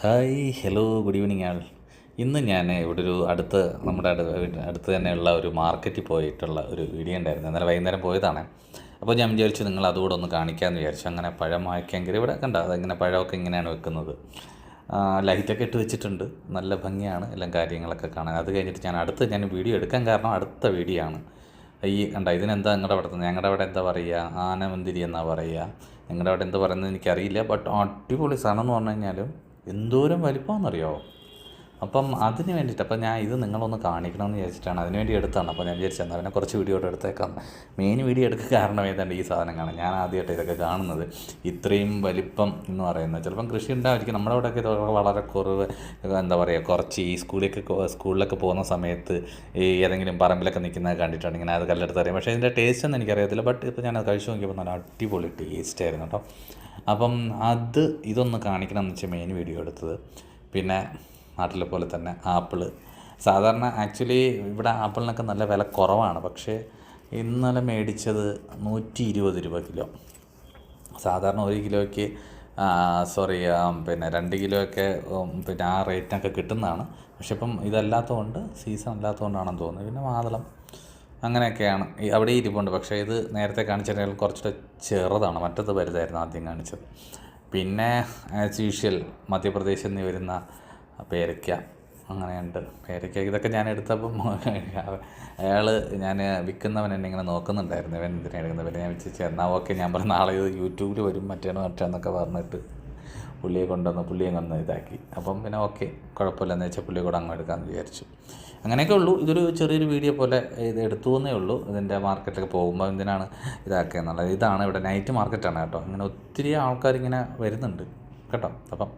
Hi hello good evening ആൾ. ഇന്ന് ഞാൻ ഇവിടെ നമ്മുടെ അടുത്ത് തന്നെയുള്ള ഒരു മാർക്കറ്റിൽ പോയിട്ടുള്ള ഒരു വീഡിയോ ഉണ്ടായിരുന്നു. ഇന്നലെ വൈകുന്നേരം പോയതാണ്. അപ്പോൾ ഞാൻ വിചാരിച്ചു നിങ്ങൾ അതുകൂടെ ഒന്ന് കാണിക്കാമെന്ന് വിചാരിച്ചു. അങ്ങനെ പഴം വാങ്ങിക്കാമെങ്കിൽ ഇവിടെ കണ്ട അതിങ്ങനെ പഴമൊക്കെ ഇങ്ങനെയാണ് വെക്കുന്നത്. ലൈറ്റൊക്കെ ഇട്ട് വെച്ചിട്ടുണ്ട്. നല്ല ഭംഗിയാണ് എല്ലാം കാര്യങ്ങളൊക്കെ കാണാൻ. അത് കഴിഞ്ഞിട്ട് ഞാൻ വീഡിയോ എടുക്കാൻ കാരണം അടുത്ത വീഡിയോ ആണ്. ഈ കണ്ട ഇതിനെന്താ ഞങ്ങളുടെ അവിടെ എന്താ പറയുക, ആനമന്തിരി എന്നാണ് പറയുക. നിങ്ങളുടെ അവിടെ എന്താ പറയുന്നത് എനിക്കറിയില്ല. ബട്ട് അടിപൊളി സാധനം എന്ന് പറഞ്ഞു കഴിഞ്ഞാലും എന്തോരം വലിപ്പമാണെന്നറിയാമോ. അപ്പം അതിന് വേണ്ടിയിട്ട് അപ്പം ഞാൻ ഇത് നിങ്ങളൊന്ന് കാണിക്കണമെന്ന് വിചാരിച്ചിട്ടാണ്, അതിന് വേണ്ടി എടുത്താണ്. അപ്പോൾ ഞാൻ വിചാരിച്ചു എന്നാൽ പിന്നെ കുറച്ച് വീഡിയോ എടുത്തേക്കാം. മെയിൻ വീഡിയോ എടുക്കുക കാരണം ഏതാണ്ട് ഈ സാധനം കാണാം. ഞാൻ ആദ്യമായിട്ട് ഇതൊക്കെ കാണുന്നത്. ഇത്രയും വലിപ്പം എന്ന് പറയുന്നത് ചിലപ്പം കൃഷി ഉണ്ടായിരിക്കും. നമ്മുടെ അവിടെയൊക്കെ ഇത് വളരെ കുറവ്. എന്താ പറയുക, കുറച്ച് ഈ സ്കൂളിലൊക്കെ പോകുന്ന സമയത്ത് ഈ ഏതെങ്കിലും പറമ്പിലൊക്കെ നിൽക്കുന്നത് കണ്ടിട്ടുണ്ട്. ഇങ്ങനെ അത് കല്ലെടുത്ത് അറിയാം. പക്ഷേ ഇതിൻ്റെ ടേസ്റ്റ് ഒന്നും എനിക്കറിയത്തില്ല. ബട്ട് ഇപ്പോൾ ഞാനത് കഴിച്ചു നോക്കിയപ്പോൾ നല്ല അടിപൊളി ടേസ്റ്റായിരുന്നു കേട്ടോ. അപ്പം ഇതൊന്ന് കാണിക്കണം എന്ന് വെച്ചാൽ മെയിൻ വീഡിയോ എടുത്തത്. പിന്നെ നാട്ടിലെ പോലെ തന്നെ ആപ്പിള് സാധാരണ ആക്ച്വലി ഇവിടെ ആപ്പിളിനൊക്കെ നല്ല വില കുറവാണ്. പക്ഷേ ഇന്നലെ മേടിച്ചത് 120 രൂപ കിലോ. സാധാരണ 1 കിലോയ്ക്ക് പിന്നെ 2 കിലോയൊക്കെ പിന്നെ ആ റേറ്റിനൊക്കെ കിട്ടുന്നതാണ്. പക്ഷെ ഇപ്പം ഇതല്ലാത്തതുകൊണ്ട്, സീസൺ അല്ലാത്തതുകൊണ്ടാണെന്ന് തോന്നുന്നു. പിന്നെ മാതളം അങ്ങനെയൊക്കെയാണ് അവിടെ ഇരിപ്പുണ്ട്. പക്ഷേ ഇത് നേരത്തെ കാണിച്ചതിനേക്കാൾ കുറച്ചുകൂടെ ചെറുതാണ്. മറ്റത് വലുതായിരുന്നു ആദ്യം കാണിച്ചത്. പിന്നെ ആസ് യൂഷ്വൽ മധ്യപ്രദേശിൽ നിന്ന് വരുന്ന പേരയ്ക്ക അങ്ങനെയുണ്ട്. പേരയ്ക്ക ഇതൊക്കെ ഞാൻ എടുത്തപ്പം ഞാൻ വിൽക്കുന്നവൻ എന്നെ ഇങ്ങനെ നോക്കുന്നുണ്ടായിരുന്നു, ഇവൻ എന്തിനാണ് എടുക്കുന്നത്. പിന്നെ ഞാൻ വിളിച്ചു എന്നാൽ ഓക്കെ, ഞാൻ പറഞ്ഞു നാളെ ഇത് യൂട്യൂബിൽ വരും മറ്റേന്നൊക്കെ പറഞ്ഞിട്ട് പുള്ളിയെ കൊണ്ടുവന്ന് ഇതാക്കി. അപ്പം പിന്നെ ഓക്കെ, കുഴപ്പമില്ലെന്ന് വെച്ചാൽ പുള്ളിയെ കൂടെ അങ്ങ് എടുക്കാമെന്ന് വിചാരിച്ചു. അങ്ങനെയൊക്കെ ഉള്ളൂ. ഇതൊരു ചെറിയൊരു വീഡിയോ പോലെ ഇത് എടുത്തു എന്നേ ഉള്ളൂ. ഇതിൻ്റെ മാർക്കറ്റിലൊക്കെ പോകുമ്പോൾ എന്തിനാണ് ഇതാക്കുക എന്നുള്ളത്. ഇതാണ് ഇവിടെ നൈറ്റ് മാർക്കറ്റാണ് കേട്ടോ. അങ്ങനെ ഒത്തിരി ആൾക്കാരിങ്ങനെ വരുന്നുണ്ട് കേട്ടോ. അപ്പം